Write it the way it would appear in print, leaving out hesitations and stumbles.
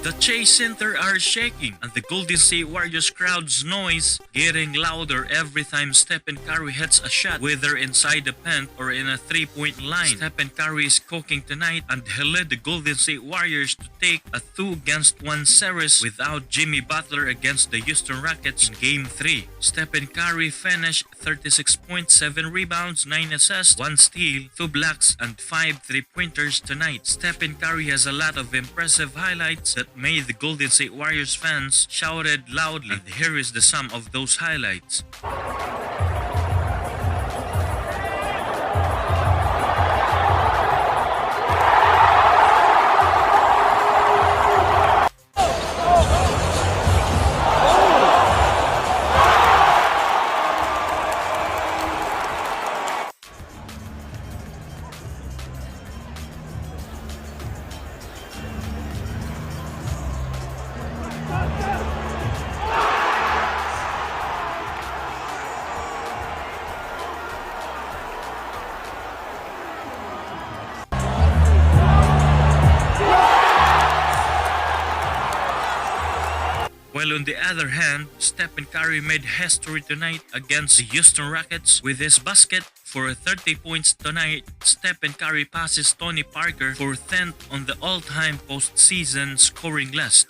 The Chase Center are shaking, and the Golden State Warriors crowd's noise getting louder every time Stephen Curry hits a shot, whether inside the paint or in a three-point line. Stephen Curry is cooking tonight, and he led the Golden State Warriors to take a 2-1 series without Jimmy Butler against the Houston Rockets in Game 3. Stephen Curry finished 36 points, 7 rebounds, 9 assists, 1 steal, 2 blocks, and 5 3-pointers tonight. Stephen Curry has a lot of impressive highlights that made the Golden State Warriors fans shouted loudly, and here is the sum of those highlights. While on the other hand, Stephen Curry made history tonight against the Houston Rockets with his basket. For 30 points tonight, Stephen Curry passes Tony Parker for 10th on the all-time postseason scoring list.